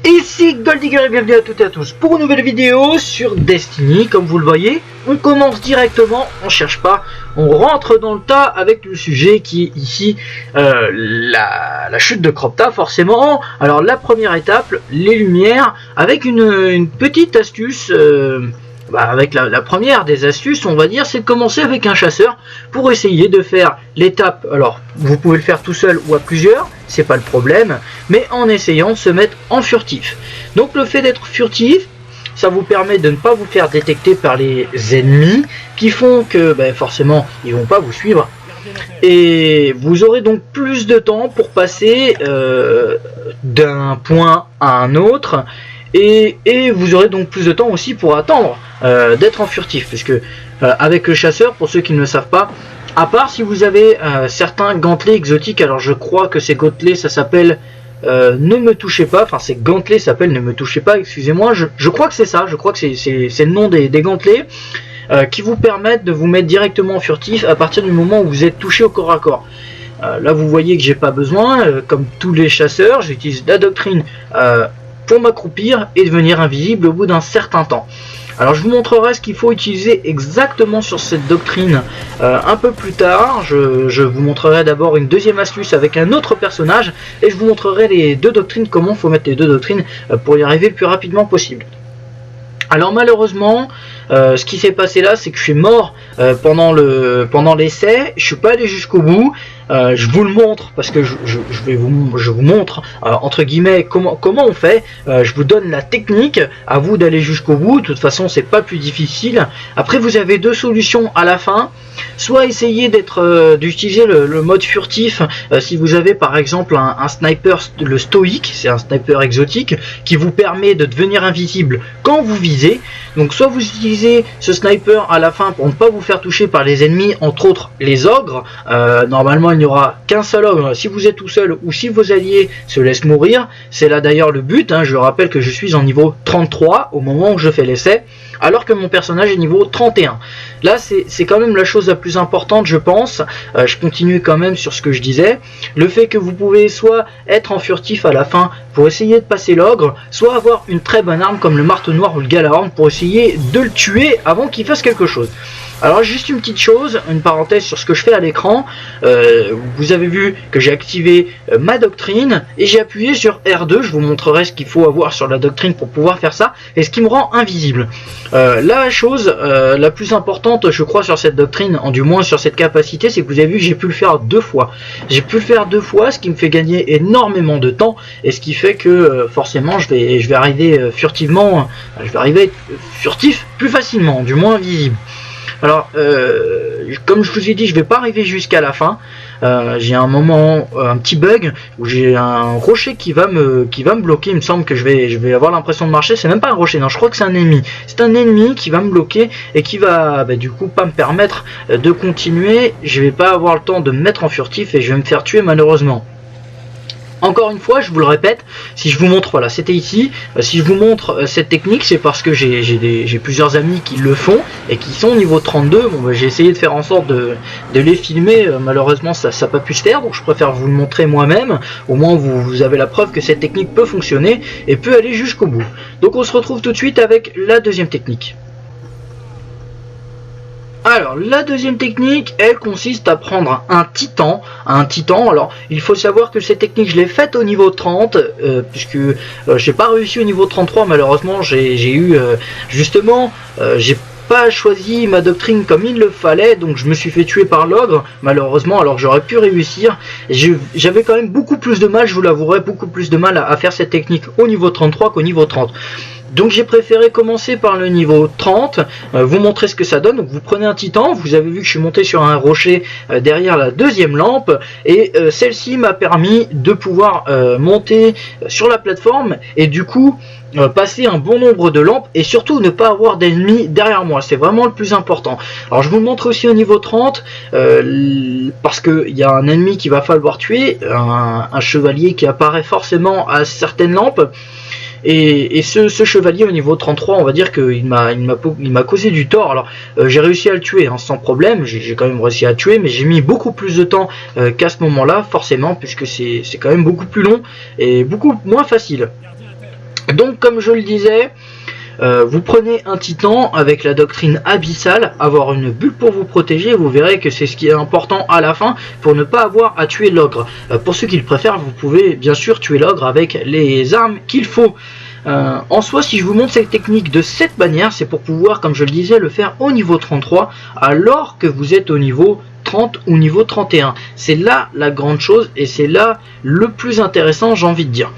Ici Goldigger et bienvenue à toutes et à tous pour une nouvelle vidéo sur Destiny. Comme vous le voyez, on commence directement, on cherche pas, on rentre dans le tas avec le sujet qui est ici la chute de Cropta forcément. Alors la première étape, les lumières, avec une petite astuce. Avec la première des astuces, on va dire, c'est de commencer avec un chasseur pour essayer de faire l'étape. Alors, vous pouvez le faire tout seul ou à plusieurs, c'est pas le problème, mais en essayant de se mettre en furtif. Donc, le fait d'être furtif, ça vous permet de ne pas vous faire détecter par les ennemis qui font que, forcément, ils vont pas vous suivre. Et vous aurez donc plus de temps pour passer d'un point à un autre. Et vous aurez donc plus de temps aussi pour attendre d'être en furtif, puisque avec le chasseur, pour ceux qui ne le savent pas, à part si vous avez certains gantelets exotiques, alors je crois que ces gantelets ça s'appelle ne me touchez pas, enfin ces gantelets s'appellent ne me touchez pas, excusez-moi, je crois que c'est ça, je crois que c'est le nom des gantelets qui vous permettent de vous mettre directement en furtif à partir du moment où vous êtes touché au corps à corps. Là vous voyez que j'ai pas besoin, comme tous les chasseurs, j'utilise la doctrine pour m'accroupir et devenir invisible au bout d'un certain temps. Alors je vous montrerai ce qu'il faut utiliser exactement sur cette doctrine un peu plus tard. Je vous montrerai d'abord une deuxième astuce avec un autre personnage et je vous montrerai les deux doctrines, comment il faut mettre les deux doctrines pour y arriver le plus rapidement possible. Alors malheureusement, ce qui s'est passé là, c'est que je suis mort pendant l'essai. Je suis pas allé jusqu'au bout. Je vous le montre parce que je vous montre entre guillemets comment on fait. Je vous donne la technique. À vous d'aller jusqu'au bout. De toute façon, c'est pas plus difficile. Après, vous avez deux solutions à la fin. Soit essayer d'utiliser le mode furtif si vous avez par exemple un sniper, le stoïque, c'est un sniper exotique qui vous permet de devenir invisible quand vous visez. Donc soit vous utilisez ce sniper à la fin pour ne pas vous faire toucher par les ennemis, entre autres les ogres. Normalement il n'y aura qu'un seul ogre si vous êtes tout seul ou si vos alliés se laissent mourir. C'est là d'ailleurs le but, hein. Je rappelle que je suis en niveau 33 au moment où je fais l'essai, alors que mon personnage est niveau 31. Là c'est quand même la chose la plus importante, je pense. Je continue quand même sur ce que je disais. Le fait que vous pouvez soit être en furtif à la fin pour essayer de passer l'ogre, soit avoir une très bonne arme comme le marteau noir ou le Galahorn pour essayer de le tuer avant qu'il fasse quelque chose. Alors juste une petite chose, une parenthèse sur ce que je fais à l'écran. Vous avez vu que j'ai activé ma doctrine et j'ai appuyé sur R2. Je vous montrerai ce qu'il faut avoir sur la doctrine pour pouvoir faire ça et ce qui me rend invisible. La chose la plus importante, je crois, sur cette doctrine, du moins sur cette capacité, c'est que vous avez vu que j'ai pu le faire deux fois. J'ai pu le faire deux fois, ce qui me fait gagner énormément de temps et ce qui fait que forcément je vais arriver furtivement, je vais arriver furtif plus facilement, du moins invisible. Alors, comme je vous ai dit, je vais pas arriver jusqu'à la fin. J'ai un moment, un petit bug où j'ai un rocher qui va me bloquer. Il me semble que je vais avoir l'impression de marcher. C'est même pas un rocher, non, je crois que c'est un ennemi. C'est un ennemi qui va me bloquer et qui va, du coup, pas me permettre de continuer. Je vais pas avoir le temps de me mettre en furtif et je vais me faire tuer malheureusement. Encore une fois, je vous le répète, si je vous montre, voilà, c'était ici, si je vous montre cette technique, c'est parce que j'ai plusieurs amis qui le font et qui sont au niveau 32. Bon, j'ai essayé de faire en sorte de les filmer, malheureusement ça n'a pas pu se faire, donc je préfère vous le montrer moi-même. Au moins vous avez la preuve que cette technique peut fonctionner et peut aller jusqu'au bout. Donc on se retrouve tout de suite avec la deuxième technique. Alors, la deuxième technique, elle consiste à prendre un titan. Alors, il faut savoir que cette technique, je l'ai faite au niveau 30, puisque j'ai pas réussi au niveau 33, malheureusement, j'ai eu, justement, j'ai pas choisi ma doctrine comme il le fallait, donc je me suis fait tuer par l'ogre, malheureusement, alors que j'aurais pu réussir. J'avais quand même beaucoup plus de mal, je vous l'avouerai, beaucoup plus de mal à faire cette technique au niveau 33 qu'au niveau 30. Donc j'ai préféré commencer par le niveau 30, vous montrer ce que ça donne. Donc vous prenez un titan, vous avez vu que je suis monté sur un rocher derrière la deuxième lampe, et celle-ci m'a permis de pouvoir monter sur la plateforme et du coup passer un bon nombre de lampes et surtout ne pas avoir d'ennemis derrière moi. C'est vraiment le plus important. Alors je vous le montre aussi au niveau 30 parce qu'il y a un ennemi qu'il va falloir tuer, un chevalier qui apparaît forcément à certaines lampes. Et ce chevalier au niveau 33, on va dire qu'il m'a causé du tort. Alors j'ai réussi à le tuer sans problème, j'ai quand même réussi à le tuer, mais j'ai mis beaucoup plus de temps qu'à ce moment là, forcément, puisque c'est quand même beaucoup plus long et beaucoup moins facile. Donc comme je le disais, vous prenez un titan avec la doctrine abyssale, avoir une bulle pour vous protéger, vous verrez que c'est ce qui est important à la fin pour ne pas avoir à tuer l'ogre. Pour ceux qui le préfèrent, vous pouvez bien sûr tuer l'ogre avec les armes qu'il faut. En soi, si je vous montre cette technique de cette manière, c'est pour pouvoir, comme je le disais, le faire au niveau 33 alors que vous êtes au niveau 30 ou niveau 31. C'est là la grande chose et c'est là le plus intéressant, j'ai envie de dire.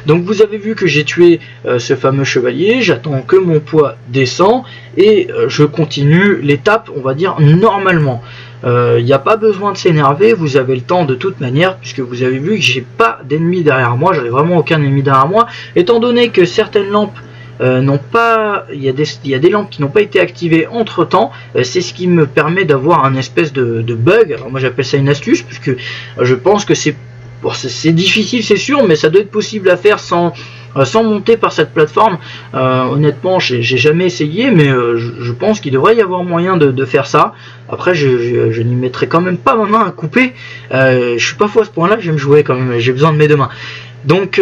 Donc vous avez vu que j'ai tué ce fameux chevalier, j'attends que mon poids descend et je continue l'étape, on va dire, normalement. Il n'y a pas besoin de s'énerver, vous avez le temps de toute manière, puisque vous avez vu que j'ai pas d'ennemis derrière moi, j'avais vraiment aucun ennemi derrière moi, étant donné que certaines lampes n'ont pas, il y a des lampes qui n'ont pas été activées entre temps, c'est ce qui me permet d'avoir un espèce de bug. Alors moi j'appelle ça une astuce, puisque je pense que c'est bon, c'est difficile, c'est sûr, mais ça doit être possible à faire sans monter par cette plateforme. Honnêtement, j'ai jamais essayé, mais je pense qu'il devrait y avoir moyen de faire ça. Après, je n'y mettrai quand même pas ma main à couper. Je suis pas fou à ce point-là, j'aime jouer quand même, j'ai besoin de mes deux mains. Donc,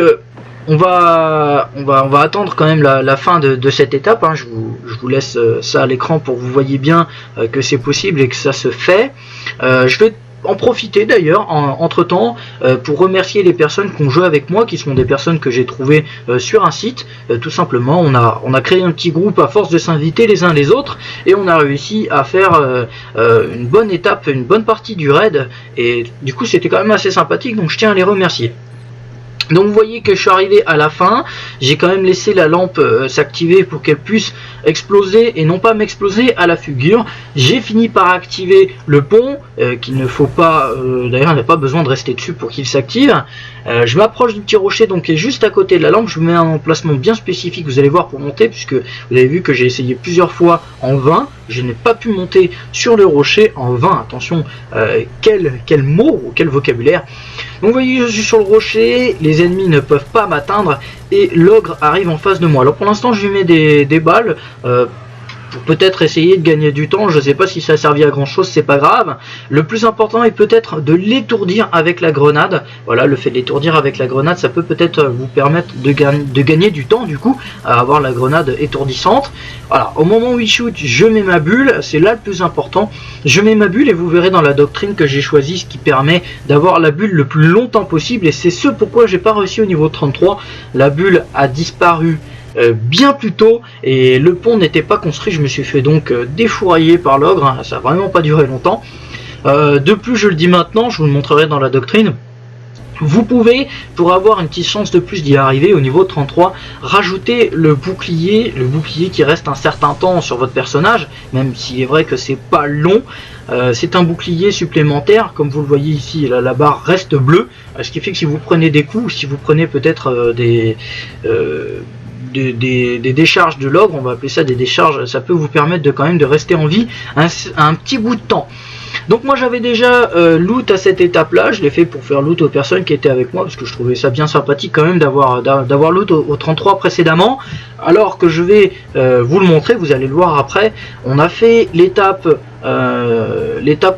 on va attendre quand même la fin de cette étape. Hein. Je vous laisse ça à l'écran pour que vous voyez bien que c'est possible et que ça se fait. Je vais en profiter d'ailleurs entre temps pour remercier les personnes qui ont joué avec moi, qui sont des personnes que j'ai trouvées sur un site. Tout simplement, on a créé un petit groupe à force de s'inviter les uns les autres et on a réussi à faire une bonne étape, une bonne partie du raid, et du coup c'était quand même assez sympathique, donc je tiens à les remercier. Donc vous voyez que je suis arrivé à la fin, j'ai quand même laissé la lampe s'activer pour qu'elle puisse exploser et non pas m'exploser à la figure. J'ai fini par activer le pont, qu'il ne faut pas, d'ailleurs il n'y a pas besoin de rester dessus pour qu'il s'active. Je m'approche du petit rocher donc qui est juste à côté de la lampe, je vous mets un emplacement bien spécifique, vous allez voir, pour monter, puisque vous avez vu que j'ai essayé plusieurs fois en vain. Je n'ai pas pu monter sur le rocher en vain, attention, quel mot ou quel vocabulaire. Donc vous voyez, je suis sur le rocher, les ennemis ne peuvent pas m'atteindre et l'ogre arrive en face de moi. Alors pour l'instant je lui mets des balles pour peut-être essayer de gagner du temps. Je ne sais pas si ça a servi à grand chose, c'est pas grave. Le plus important est peut-être de l'étourdir avec la grenade. Voilà, le fait de l'étourdir avec la grenade, ça peut peut-être vous permettre de gagner du temps, du coup, à avoir la grenade étourdissante. Voilà, au moment où il shoot, je mets ma bulle, c'est là le plus important. Je mets ma bulle et vous verrez dans la doctrine que j'ai choisi ce qui permet d'avoir la bulle le plus longtemps possible, et c'est ce pourquoi j'ai pas réussi au niveau 33. La bulle a disparu bien plus tôt et le pont n'était pas construit. Je me suis fait donc défourailler par l'ogre, hein. Ça n'a vraiment pas duré longtemps. De plus, je le dis maintenant, je vous le montrerai dans la doctrine, vous pouvez, pour avoir une petite chance de plus d'y arriver au niveau 33, rajouter le bouclier qui reste un certain temps sur votre personnage, même s'il est vrai que c'est pas long. C'est un bouclier supplémentaire, comme vous le voyez ici, la barre reste bleue, ce qui fait que si vous prenez des coups, si vous prenez peut-être des décharges de l'ogre, on va appeler ça des décharges, ça peut vous permettre de quand même de rester en vie un petit bout de temps. Donc moi j'avais déjà loot à cette étape là, je l'ai fait pour faire loot aux personnes qui étaient avec moi, parce que je trouvais ça bien sympathique quand même d'avoir loot au 33 précédemment. Alors que je vais vous le montrer, vous allez le voir après, on a fait l'étape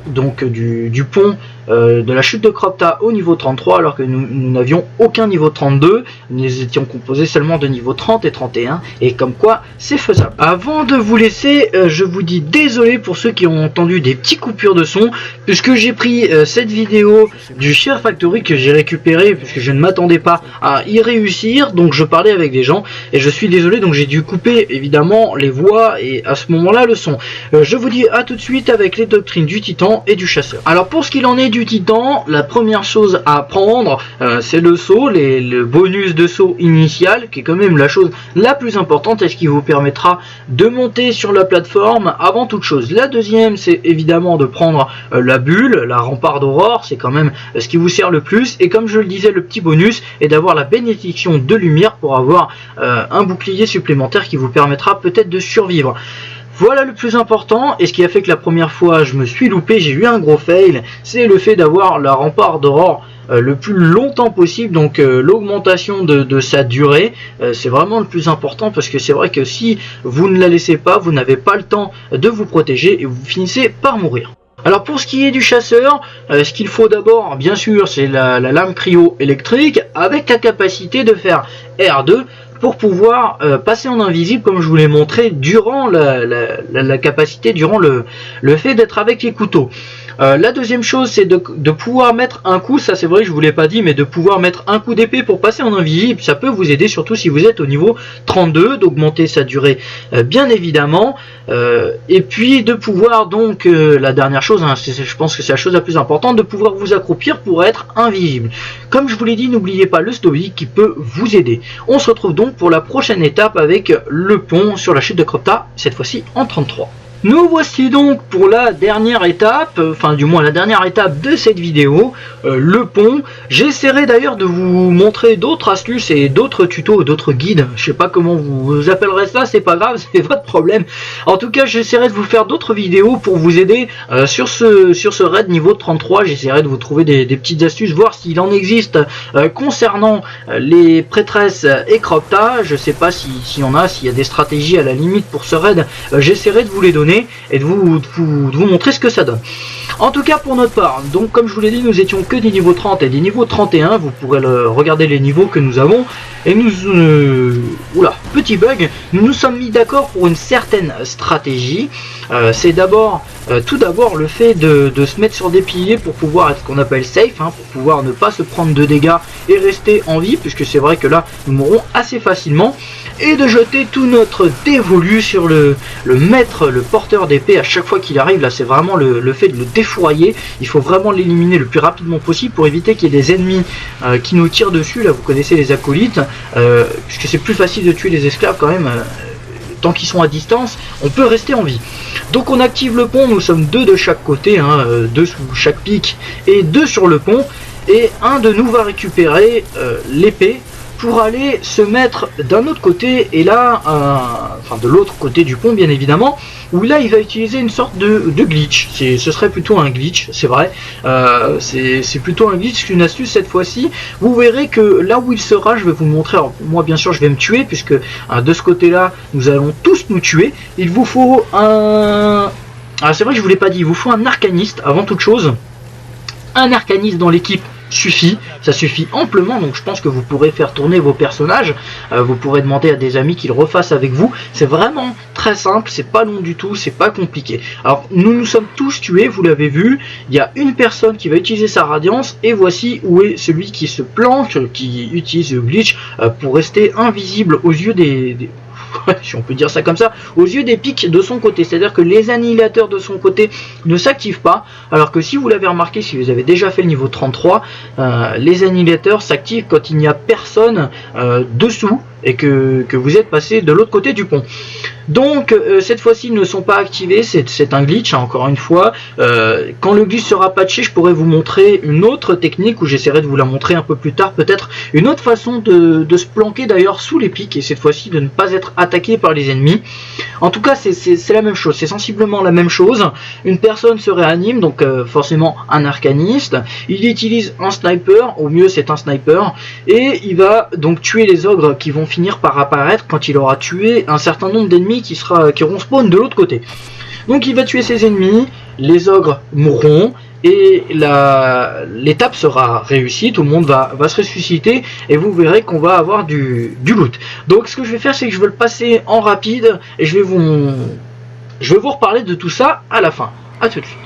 donc du pont de la chute de Cropta au niveau 33, alors que nous n'avions aucun niveau 32, nous étions composés seulement de niveau 30 et 31, et comme quoi c'est faisable. Avant de vous laisser, je vous dis désolé pour ceux qui ont entendu des petites coupures de son, puisque j'ai pris cette vidéo du Share Factory que j'ai récupéré, puisque je ne m'attendais pas à y réussir, donc je parlais avec des gens, et je suis désolé, donc j'ai dû couper évidemment les voix, et à ce moment là le son. Je vous dis à tout de suite avec les doctrines du titan et du chasseur. Alors pour ce qu'il en est du titan, la première chose à prendre, c'est le saut, le bonus de saut initial, qui est quand même la chose la plus importante et ce qui vous permettra de monter sur la plateforme avant toute chose. La deuxième, c'est évidemment de prendre la bulle, la rempart d'aurore, c'est quand même ce qui vous sert le plus, et comme je le disais, le petit bonus est d'avoir la bénédiction de lumière pour avoir un bouclier supplémentaire qui vous permettra peut-être de survivre. Voilà le plus important, et ce qui a fait que la première fois je me suis loupé, j'ai eu un gros fail, c'est le fait d'avoir la rempart d'aurore le plus longtemps possible, donc l'augmentation de sa durée, c'est vraiment le plus important, parce que c'est vrai que si vous ne la laissez pas, vous n'avez pas le temps de vous protéger et vous finissez par mourir. Alors pour ce qui est du chasseur, ce qu'il faut d'abord, bien sûr, c'est la lame cryo électrique avec la capacité de faire R2 pour pouvoir passer en invisible, comme je vous l'ai montré durant la capacité, durant le fait d'être avec les couteaux. La deuxième chose, c'est de pouvoir mettre un coup, ça c'est vrai, je vous l'ai pas dit, mais de pouvoir mettre un coup d'épée pour passer en invisible, ça peut vous aider, surtout si vous êtes au niveau 32, d'augmenter sa durée, bien évidemment, et puis de pouvoir donc, la dernière chose, hein, je pense que c'est la chose la plus importante, de pouvoir vous accroupir pour être invisible. Comme je vous l'ai dit, n'oubliez pas le stoïque qui peut vous aider. On se retrouve donc pour la prochaine étape avec le pont sur la chute de Cropta, cette fois-ci en 33. Nous voici donc pour la dernière étape, enfin du moins la dernière étape de cette vidéo, le pont. J'essaierai d'ailleurs de vous montrer d'autres astuces et d'autres tutos, d'autres guides, je sais pas comment vous appellerez ça, c'est pas grave, c'est votre problème. En tout cas, j'essaierai de vous faire d'autres vidéos pour vous aider sur ce raid niveau 33, j'essaierai de vous trouver des petites astuces, voir s'il en existe concernant les prêtresses et Cropta. Je sais pas s'il y en a, s'il y a des stratégies à la limite pour ce raid, j'essaierai de vous les donner et de vous montrer ce que ça donne. En tout cas pour notre part, donc comme je vous l'ai dit, nous étions que des niveaux 30 et des niveaux 31, vous pourrez regarder les niveaux que nous avons, et nous, oula, petit bug, nous nous sommes mis d'accord pour une certaine stratégie. C'est tout d'abord le fait de se mettre sur des piliers pour pouvoir être ce qu'on appelle safe, hein, pour pouvoir ne pas se prendre de dégâts et rester en vie, puisque c'est vrai que là nous mourrons assez facilement, et de jeter tout notre dévolu sur le maître, le porteur d'épée à chaque fois qu'il arrive. Là c'est vraiment le fait de le défourailler, il faut vraiment l'éliminer le plus rapidement possible pour éviter qu'il y ait des ennemis qui nous tirent dessus. Là vous connaissez les acolytes, puisque c'est plus facile de tuer les esclaves quand même, tant qu'ils sont à distance, on peut rester en vie. Donc on active le pont, nous sommes deux de chaque côté, hein, deux sous chaque pic et deux sur le pont, et un de nous va récupérer l'épée pour aller se mettre d'un autre côté, et là, enfin de l'autre côté du pont bien évidemment, où là il va utiliser une sorte de glitch. Ce serait plutôt un glitch, c'est vrai, c'est plutôt un glitch qu'une astuce cette fois-ci. Vous verrez que là où il sera, je vais vous le montrer. Alors moi bien sûr je vais me tuer, puisque de ce côté là nous allons tous nous tuer. Il vous faut un... Ah c'est vrai que je vous l'ai pas dit, il vous faut un arcaniste avant toute chose. Un arcaniste dans l'équipe suffit, ça suffit amplement, donc je pense que vous pourrez faire tourner vos personnages, vous pourrez demander à des amis qu'ils refassent avec vous, c'est vraiment très simple, c'est pas long du tout, c'est pas compliqué. Alors nous sommes tous tués, vous l'avez vu, il y a une personne qui va utiliser sa radiance, et voici où est celui qui se planque, qui utilise le glitch pour rester invisible aux yeux des si on peut dire ça comme ça, aux yeux des pics de son côté, c'est à dire que les annihilateurs de son côté ne s'activent pas, alors que si vous l'avez remarqué, si vous avez déjà fait le niveau 33, les annihilateurs s'activent quand il n'y a personne dessous et que vous êtes passé de l'autre côté du pont. Donc cette fois-ci ils ne sont pas activés, c'est un glitch, hein, encore une fois. Quand le glitch sera patché, je pourrai vous montrer une autre technique, où j'essaierai de vous la montrer un peu plus tard, peut-être une autre façon de se planquer d'ailleurs sous les pics, et cette fois-ci de ne pas être attaqué par les ennemis. En tout cas c'est la même chose, c'est sensiblement la même chose. Une personne se réanime, donc forcément un arcaniste, il utilise un sniper, au mieux c'est un sniper, et il va donc tuer les ogres qui vont finir par apparaître quand il aura tué un certain nombre d'ennemis qui auront spawn de l'autre côté. Donc il va tuer ses ennemis, les ogres mourront, et l'étape sera réussie, tout le monde va se ressusciter, et vous verrez qu'on va avoir du loot. Donc ce que je vais faire, c'est que je vais le passer en rapide, et je vais vous reparler de tout ça à la fin. A tout de suite.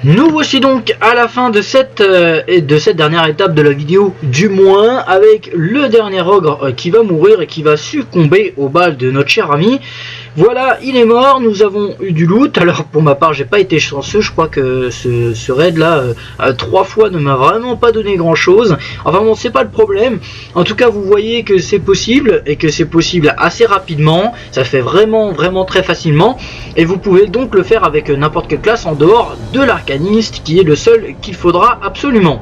Nous voici donc à la fin de cette dernière étape de la vidéo, du moins avec le dernier ogre qui va mourir et qui va succomber au bal de notre cher ami. Voilà, il est mort, nous avons eu du loot. Alors pour ma part j'ai pas été chanceux, je crois que ce raid là 3 fois ne m'a vraiment pas donné grand chose. Enfin bon, c'est pas le problème. En tout cas vous voyez que c'est possible et que c'est possible assez rapidement. Ça fait vraiment très facilement. Et vous pouvez donc le faire avec n'importe quelle classe en dehors de l'arcaniste qui est le seul qu'il faudra absolument.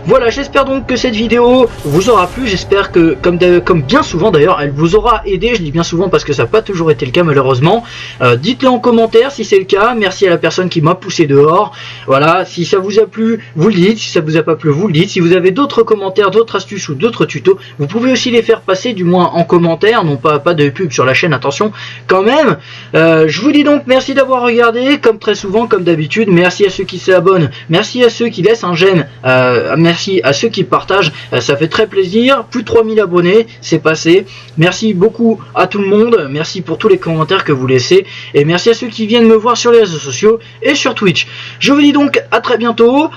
Voilà, j'espère donc que cette vidéo vous aura plu, j'espère que, comme bien souvent d'ailleurs, elle vous aura aidé. Je dis bien souvent parce que ça n'a pas toujours été le cas malheureusement. Dites-le en commentaire si c'est le cas, merci à la personne qui m'a poussé dehors. Voilà, si ça vous a plu, vous le dites, si ça vous a pas plu, vous le dites. Si vous avez d'autres commentaires, d'autres astuces ou d'autres tutos, vous pouvez aussi les faire passer, du moins en commentaire, non pas de pub sur la chaîne, attention quand même. Je vous dis donc merci d'avoir regardé, comme très souvent, comme d'habitude, merci à ceux qui s'abonnent, merci à ceux qui laissent un j'aime, merci à ceux qui partagent, ça fait très plaisir. Plus de 3000 abonnés, c'est passé. Merci beaucoup à tout le monde, merci pour tous les commentaires que vous laissez, et merci à ceux qui viennent me voir sur les réseaux sociaux et sur Twitch. Je vous dis donc à très bientôt,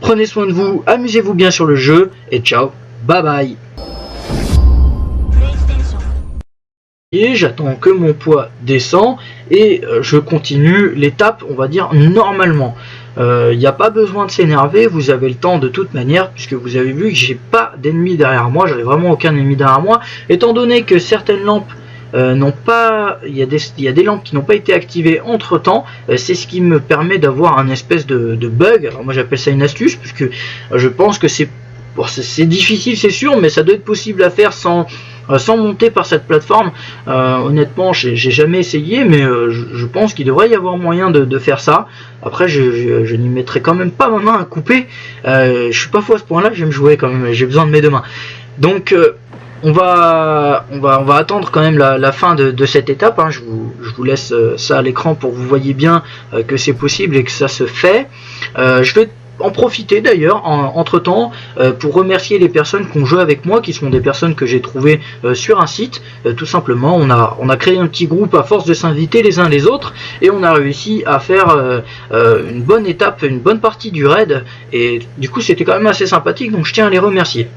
prenez soin de vous, amusez-vous bien sur le jeu, et ciao, bye bye. Et j'attends que mon poids descend et je continue l'étape, on va dire, normalement. Il n'y a pas besoin de s'énerver, vous avez le temps de toute manière, puisque vous avez vu que j'ai pas d'ennemis derrière moi, j'avais vraiment aucun ennemi derrière moi, étant donné que certaines lampes n'ont pas, il y a des lampes qui n'ont pas été activées entre temps, c'est ce qui me permet d'avoir un espèce de bug. Alors moi j'appelle ça une astuce, puisque je pense que c'est difficile, c'est sûr, mais ça doit être possible à faire sans monter par cette plateforme. Honnêtement j'ai jamais essayé, mais je pense qu'il devrait y avoir moyen de faire ça. Après je n'y mettrai quand même pas ma main à couper, je suis pas fou à ce point là, j'aime jouer quand même, j'ai besoin de mes deux mains. Donc on va attendre quand même la fin de cette étape, hein. Je vous laisse ça à l'écran pour que vous voyez bien que c'est possible et que ça se fait. Je vais en profiter d'ailleurs entre temps pour remercier les personnes qui ont joué avec moi, qui sont des personnes que j'ai trouvées sur un site. Tout simplement on a créé un petit groupe à force de s'inviter les uns les autres, et on a réussi à faire une bonne étape, une bonne partie du raid, et du coup c'était quand même assez sympathique, donc je tiens à les remercier.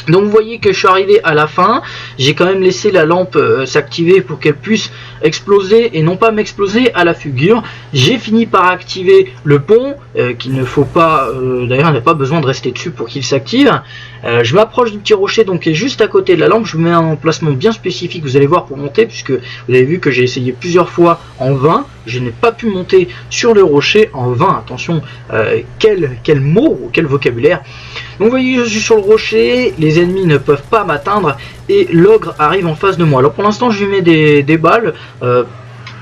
Donc vous voyez que je suis arrivé à la fin, j'ai quand même laissé la lampe s'activer pour qu'elle puisse exploser et non pas m'exploser à la figure. J'ai fini par activer le pont, qu'il ne faut pas, d'ailleurs il n'y a pas besoin de rester dessus pour qu'il s'active. Je m'approche du petit rocher donc qui est juste à côté de la lampe, je vous mets un emplacement bien spécifique, vous allez voir, pour monter, puisque vous avez vu que j'ai essayé plusieurs fois en vain. Je n'ai pas pu monter sur le rocher en vain, attention, quel mot ou quel vocabulaire. Donc vous voyez, je suis sur le rocher, les ennemis ne peuvent pas m'atteindre et l'ogre arrive en face de moi. Alors pour l'instant je lui mets des balles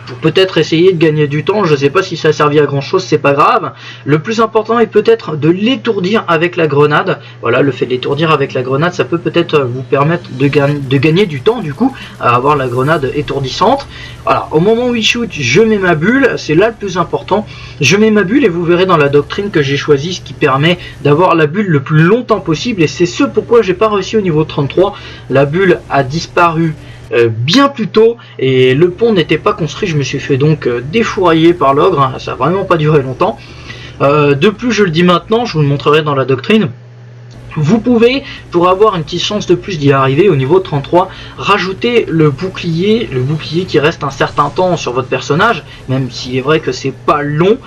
pour peut-être essayer de gagner du temps. Je ne sais pas si ça a servi à grand chose, c'est pas grave. Le plus important est peut-être de l'étourdir avec la grenade. Voilà, le fait de l'étourdir avec la grenade, ça peut peut-être vous permettre de gagner du temps, du coup, à avoir la grenade étourdissante. Voilà, au moment où il shoot, je mets ma bulle, c'est là le plus important. Je mets ma bulle et vous verrez dans la doctrine que j'ai choisi ce qui permet d'avoir la bulle le plus longtemps possible, et c'est ce pourquoi j'ai pas réussi au niveau 33. La bulle a disparu bien plus tôt et le pont n'était pas construit. Je me suis fait donc défourailler par l'ogre, hein. Ça n'a vraiment pas duré longtemps. De plus, je le dis maintenant, je vous le montrerai dans la doctrine, vous pouvez, pour avoir une petite chance de plus d'y arriver au niveau 33, rajouter le bouclier qui reste un certain temps sur votre personnage, même s'il est vrai que c'est pas long.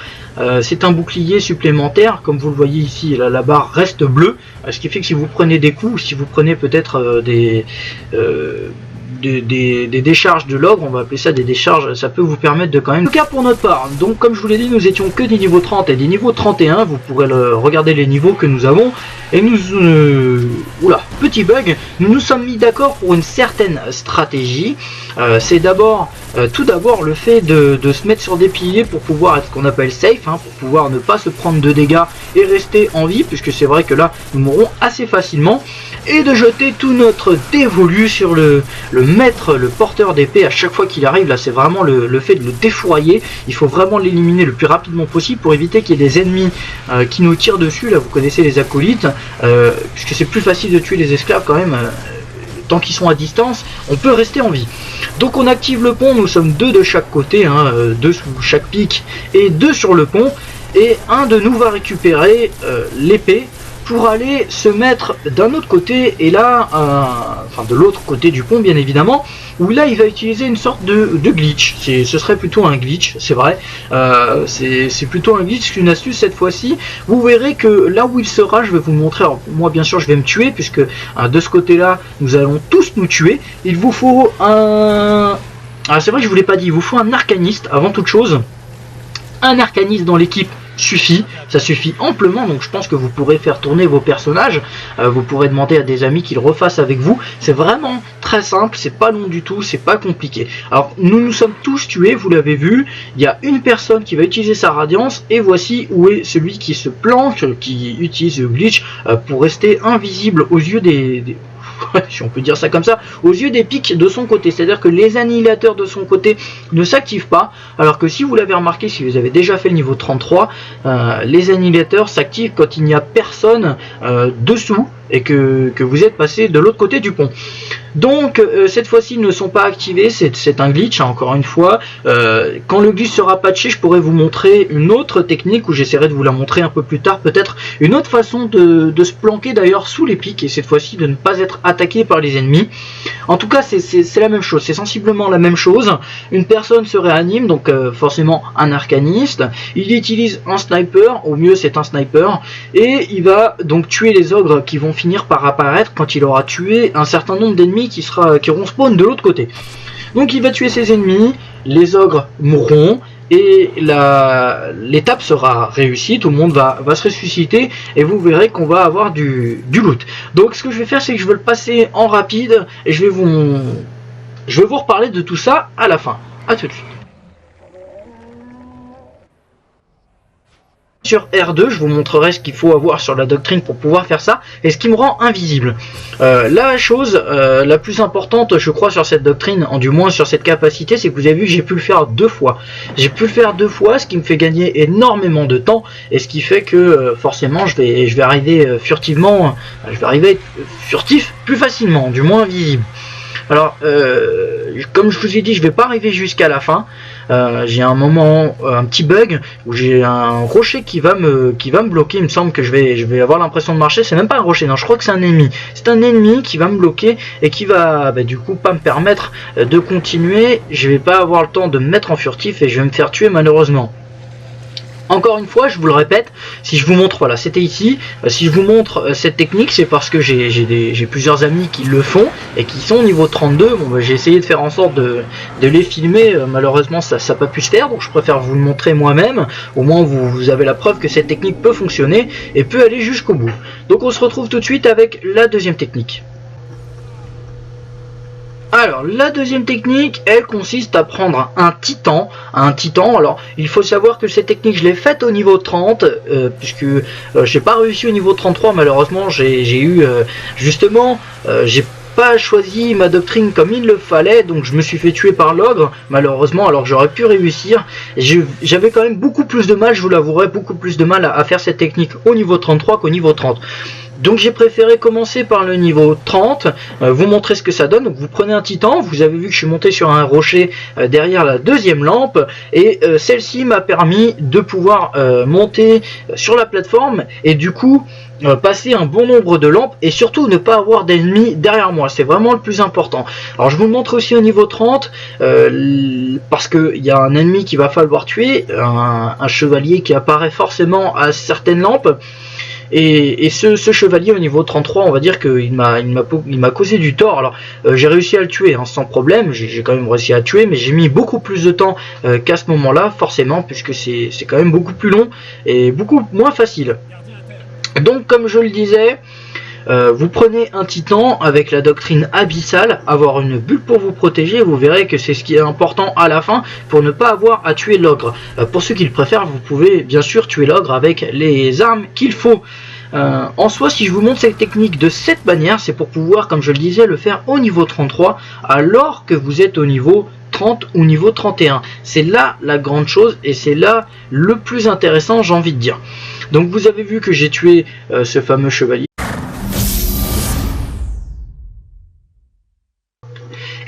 C'est un bouclier supplémentaire, comme vous le voyez ici, la barre reste bleue, ce qui fait que si vous prenez des coups, si vous prenez peut-être des décharges de l'ogre, on va appeler ça des décharges, ça peut vous permettre de quand même... En tout cas pour notre part, donc comme je vous l'ai dit, nous étions que des niveaux 30 et des niveaux 31, vous pourrez regarder les niveaux que nous avons, et nous... oula, petit bug, nous nous sommes mis d'accord pour une certaine stratégie. C'est tout d'abord le fait de se mettre sur des piliers pour pouvoir être ce qu'on appelle safe, hein, pour pouvoir ne pas se prendre de dégâts et rester en vie, puisque c'est vrai que là nous mourrons assez facilement, et de jeter tout notre dévolu sur le maître, le porteur d'épée à chaque fois qu'il arrive. Là c'est vraiment le fait de le défourailler, il faut vraiment l'éliminer le plus rapidement possible pour éviter qu'il y ait des ennemis qui nous tirent dessus. Là vous connaissez les acolytes, puisque c'est plus facile de tuer les esclaves quand même. Tant qu'ils sont à distance, on peut rester en vie. Donc on active le pont, nous sommes deux de chaque côté, hein, deux sous chaque pic et deux sur le pont. et un de nous va récupérer l'épée pour aller se mettre d'un autre côté, et là, enfin de l'autre côté du pont bien évidemment, où là il va utiliser une sorte de glitch. Ce serait plutôt un glitch, c'est vrai, c'est plutôt un glitch qu'une astuce cette fois-ci. Vous verrez que là où il sera, je vais vous le montrer. Alors moi bien sûr je vais me tuer, puisque de ce côté là nous allons tous nous tuer. Il vous faut un... Ah, c'est vrai que je vous l'ai pas dit, il vous faut un arcaniste avant toute chose. Un arcaniste dans l'équipe suffit, ça suffit amplement, donc je pense que vous pourrez faire tourner vos personnages, vous pourrez demander à des amis qu'ils refassent avec vous, c'est vraiment très simple, c'est pas long du tout, c'est pas compliqué. Alors nous sommes tous tués, vous l'avez vu, il y a une personne qui va utiliser sa radiance, et voici où est celui qui se planque, qui utilise le glitch pour rester invisible aux yeux des si on peut dire ça comme ça, aux yeux des pics de son côté, c'est à dire que les annihilateurs de son côté ne s'activent pas, alors que si vous l'avez remarqué, si vous avez déjà fait le niveau 33, les annihilateurs s'activent quand il n'y a personne dessous et que vous êtes passé de l'autre côté du pont. Donc cette fois-ci ils ne sont pas activés, c'est un glitch hein, encore une fois. Quand le glitch sera patché, je pourrais vous montrer une autre technique, où j'essaierai de vous la montrer un peu plus tard, peut-être une autre façon de se planquer d'ailleurs sous les pics, et cette fois-ci de ne pas être attaqué par les ennemis. En tout cas c'est la même chose, c'est sensiblement la même chose. Une personne se réanime, donc forcément un arcaniste, il utilise un sniper, au mieux c'est un sniper, et il va donc tuer les ogres qui vont finir par apparaître quand il aura tué un certain nombre d'ennemis qui auront spawn de l'autre côté. Donc il va tuer ses ennemis, les ogres mourront, et l'étape sera réussie, tout le monde va se ressusciter, et vous verrez qu'on va avoir du loot. Donc ce que je vais faire, c'est que je vais le passer en rapide, et je vais vous reparler de tout ça à la fin. A tout de suite. Sur R2, je vous montrerai ce qu'il faut avoir sur la doctrine pour pouvoir faire ça, et ce qui me rend invisible. La chose la plus importante, je crois, sur cette doctrine, du moins sur cette capacité, c'est que vous avez vu que j'ai pu le faire 2 fois. J'ai pu le faire 2 fois, ce qui me fait gagner énormément de temps, et ce qui fait que forcément je vais arriver furtivement, je vais arriver furtif plus facilement, du moins visible. Alors, comme je vous ai dit, je vais pas arriver jusqu'à la fin. J'ai un moment, un petit bug où j'ai un rocher qui va me bloquer. Il me semble que je vais avoir l'impression de marcher. C'est même pas un rocher, non, je crois que c'est un ennemi. C'est un ennemi qui va me bloquer et qui va du coup pas me permettre de continuer. Je vais pas avoir le temps de me mettre en furtif et je vais me faire tuer malheureusement. Encore une fois, je vous le répète, si je vous montre, voilà, c'était ici, si je vous montre cette technique, c'est parce que j'ai plusieurs amis qui le font et qui sont au niveau 32. Bon, j'ai essayé de faire en sorte de les filmer, malheureusement ça n'a pas pu se faire, donc je préfère vous le montrer moi-même. Au moins vous avez la preuve que cette technique peut fonctionner et peut aller jusqu'au bout. Donc on se retrouve tout de suite avec la deuxième technique. Alors, la deuxième technique, elle consiste à prendre un titan. Alors, il faut savoir que cette technique, je l'ai faite au niveau 30, puisque j'ai pas réussi au niveau 33, malheureusement, j'ai eu, justement, j'ai pas choisi ma doctrine comme il le fallait, donc je me suis fait tuer par l'ogre, malheureusement, alors que j'aurais pu réussir. J'avais quand même beaucoup plus de mal, je vous l'avouerai, beaucoup plus de mal à faire cette technique au niveau 33 qu'au niveau 30. Donc j'ai préféré commencer par le niveau 30, vous montrer ce que ça donne. Donc vous prenez un titan, vous avez vu que je suis monté sur un rocher derrière la deuxième lampe, et celle-ci m'a permis de pouvoir monter sur la plateforme et du coup passer un bon nombre de lampes et surtout ne pas avoir d'ennemis derrière moi, c'est vraiment le plus important. Alors je vous le montre aussi au niveau 30 parce qu'il y a un ennemi qu'il va falloir tuer, un chevalier qui apparaît forcément à certaines lampes. Et ce chevalier au niveau 33, on va dire qu'il m'a causé du tort. Alors j'ai réussi à le tuer hein, sans problème, j'ai quand même réussi à le tuer, mais j'ai mis beaucoup plus de temps qu'à ce moment-là, forcément, puisque c'est quand même beaucoup plus long et beaucoup moins facile. Donc comme je le disais, vous prenez un titan avec la doctrine abyssale, avoir une bulle pour vous protéger, vous verrez que c'est ce qui est important à la fin pour ne pas avoir à tuer l'ogre. Pour ceux qui le préfèrent, vous pouvez bien sûr tuer l'ogre avec les armes qu'il faut. En soi, si je vous montre cette technique de cette manière, c'est pour pouvoir, comme je le disais, le faire au niveau 33 alors que vous êtes au niveau 30 ou niveau 31. C'est là la grande chose et c'est là le plus intéressant, j'ai envie de dire. Donc vous avez vu que j'ai tué ce fameux chevalier.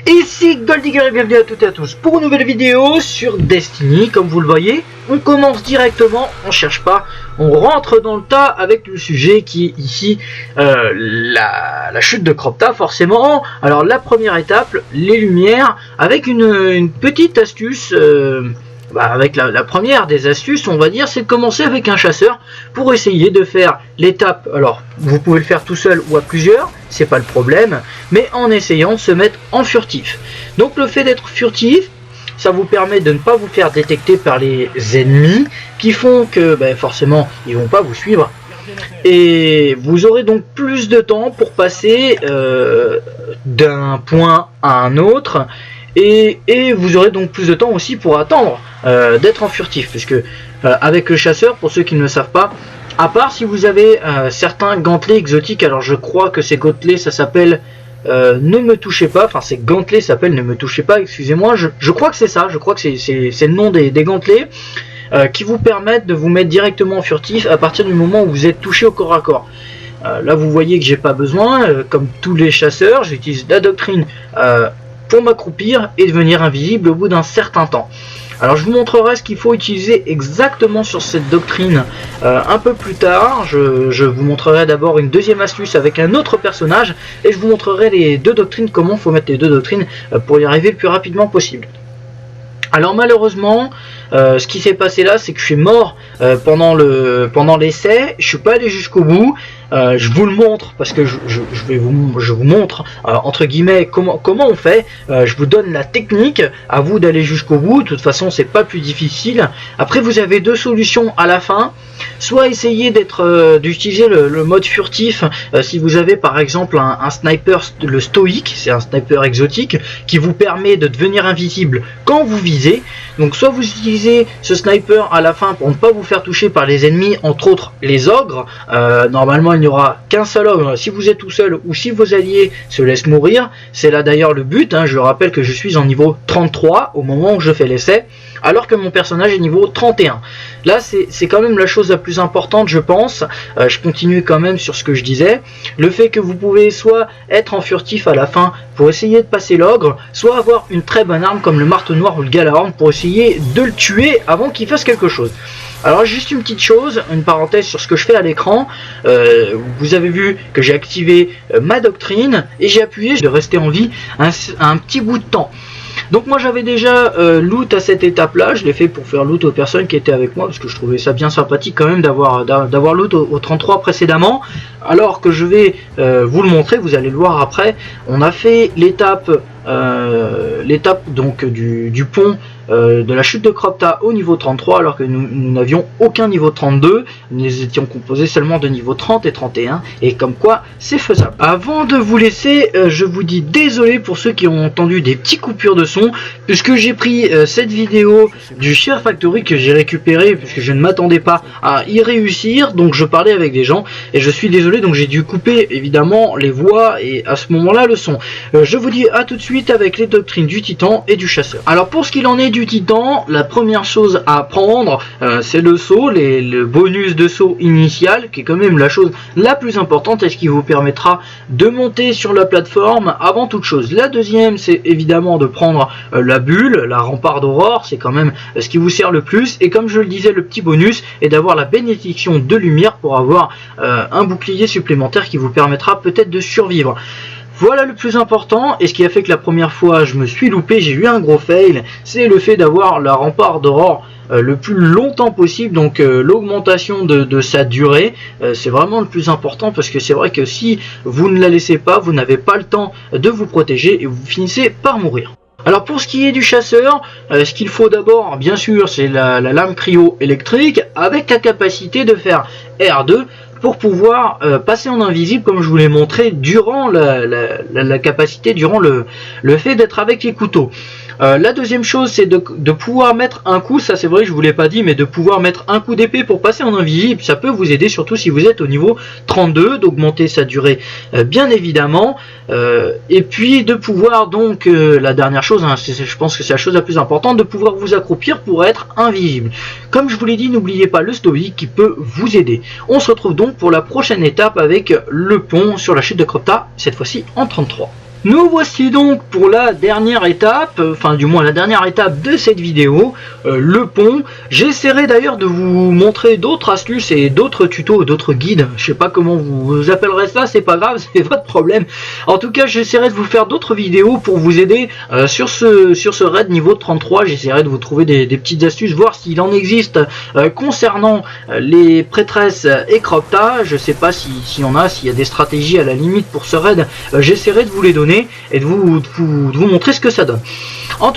Et c'est Goldigger et bienvenue à toutes et à tous pour une nouvelle vidéo sur Destiny. Comme vous le voyez, on commence directement, on cherche pas, on rentre dans le tas avec le sujet qui est ici la chute de Cropta forcément. Alors la première étape, les lumières, avec une petite astuce. Avec la première des astuces, on va dire, c'est de commencer avec un chasseur pour essayer de faire l'étape. Alors, vous pouvez le faire tout seul ou à plusieurs, c'est pas le problème, mais en essayant de se mettre en furtif. Donc, le fait d'être furtif, ça vous permet de ne pas vous faire détecter par les ennemis qui font que, forcément, ils vont pas vous suivre. Et vous aurez donc plus de temps pour passer d'un point à un autre. Et vous aurez donc plus de temps aussi pour attendre d'être en furtif, puisque avec le chasseur, pour ceux qui ne le savent pas, à part si vous avez certains gantelets exotiques, alors je crois que ces gantelets ça s'appelle ne me touchez pas, enfin ces gantelets s'appellent ne me touchez pas, excusez-moi, je crois que c'est ça, je crois que c'est le nom des gantelets qui vous permettent de vous mettre directement en furtif à partir du moment où vous êtes touché au corps à corps. Là vous voyez que j'ai pas besoin, comme tous les chasseurs, j'utilise la doctrine pour m'accroupir et devenir invisible au bout d'un certain temps. Alors je vous montrerai ce qu'il faut utiliser exactement sur cette doctrine un peu plus tard. Je vous montrerai d'abord une deuxième astuce avec un autre personnage et je vous montrerai les deux doctrines, comment il faut mettre les deux doctrines pour y arriver le plus rapidement possible. Alors malheureusement, ce qui s'est passé là, c'est que je suis mort pendant l'essai. Je suis pas allé jusqu'au bout. Je vous le montre parce que je vous montre entre guillemets comment on fait. Je vous donne la technique. À vous d'aller jusqu'au bout. De toute façon, c'est pas plus difficile. Après, vous avez deux solutions à la fin. Soit essayer d'utiliser le mode furtif si vous avez par exemple un sniper, le stoïque, c'est un sniper exotique qui vous permet de devenir invisible quand vous visez. Donc soit vous utilisez ce sniper à la fin pour ne pas vous faire toucher par les ennemis, entre autres les ogres. Normalement il n'y aura qu'un seul ogre si vous êtes tout seul ou si vos alliés se laissent mourir. C'est là d'ailleurs le but, je rappelle que je suis en niveau 33 au moment où je fais l'essai, alors que mon personnage est niveau 31. Là c'est quand même la chose la plus importante, je pense. Je continue quand même sur ce que je disais, le fait que vous pouvez soit être en furtif à la fin pour essayer de passer l'ogre, soit avoir une très bonne arme comme le marteau noir ou le galahorn pour essayer de le tuer avant qu'il fasse quelque chose. Alors juste une petite chose, une parenthèse sur ce que je fais à l'écran. Vous avez vu que j'ai activé ma doctrine et j'ai appuyé de rester en vie un petit bout de temps. Donc moi j'avais déjà loot à cette étape là, je l'ai fait pour faire loot aux personnes qui étaient avec moi parce que je trouvais ça bien sympathique quand même d'avoir loot au 33 précédemment. Alors que je vais vous le montrer, vous allez le voir après. On a fait l'étape donc du pont de la chute de Cropta au niveau 33, alors que nous n'avions aucun niveau 32, nous étions composés seulement de niveau 30 et 31, et comme quoi c'est faisable. Avant de vous laisser, je vous dis désolé pour ceux qui ont entendu des petites coupures de son, puisque j'ai pris cette vidéo du Share Factory que j'ai récupéré, puisque je ne m'attendais pas à y réussir, donc je parlais avec des gens, et je suis désolé, donc j'ai dû couper évidemment les voix, et à ce moment-là le son. Je vous dis à tout de suite avec les doctrines du Titan et du Chasseur. Alors pour ce qu'il en est du Titan, la première chose à prendre c'est le saut, le bonus de saut initial qui est quand même la chose la plus importante et ce qui vous permettra de monter sur la plateforme avant toute chose. La deuxième, c'est évidemment de prendre la bulle, la rempart d'aurore, c'est quand même ce qui vous sert le plus, et comme je le disais, le petit bonus est d'avoir la bénédiction de lumière pour avoir un bouclier supplémentaire qui vous permettra peut-être de survivre. Voilà le plus important, et ce qui a fait que la première fois je me suis loupé, j'ai eu un gros fail, c'est le fait d'avoir la rempart d'aurore le plus longtemps possible, donc l'augmentation de sa durée, c'est vraiment le plus important, parce que c'est vrai que si vous ne la laissez pas, vous n'avez pas le temps de vous protéger et vous finissez par mourir. Alors pour ce qui est du chasseur, ce qu'il faut d'abord, bien sûr, c'est la lame cryo électrique avec la capacité de faire R2 pour pouvoir passer en invisible, comme je vous l'ai montré durant la capacité, durant le fait d'être avec les couteaux. La deuxième chose, c'est de pouvoir mettre un coup, ça c'est vrai je vous l'ai pas dit, mais de pouvoir mettre un coup d'épée pour passer en invisible, ça peut vous aider, surtout si vous êtes au niveau 32, d'augmenter sa durée bien évidemment, et puis de pouvoir donc, la dernière chose, je pense que c'est la chose la plus importante, de pouvoir vous accroupir pour être invisible. Comme je vous l'ai dit, n'oubliez pas le stoïque qui peut vous aider. On se retrouve donc pour la prochaine étape avec le pont sur la chute de Cropta, cette fois-ci en 33. Nous voici donc pour la dernière étape, enfin du moins la dernière étape de cette vidéo, le pont. J'essaierai d'ailleurs de vous montrer d'autres astuces et d'autres tutos, d'autres guides, je sais pas comment vous appellerez ça, c'est pas grave, c'est votre problème. En tout cas, j'essaierai de vous faire d'autres vidéos pour vous aider sur ce raid niveau 33, j'essaierai de vous trouver des petites astuces, voir s'il en existe concernant les prêtresses et Crocta. Je sais pas s'il y en a, s'il y a des stratégies à la limite pour ce raid, j'essaierai de vous les donner et de vous montrer ce que ça donne. En tout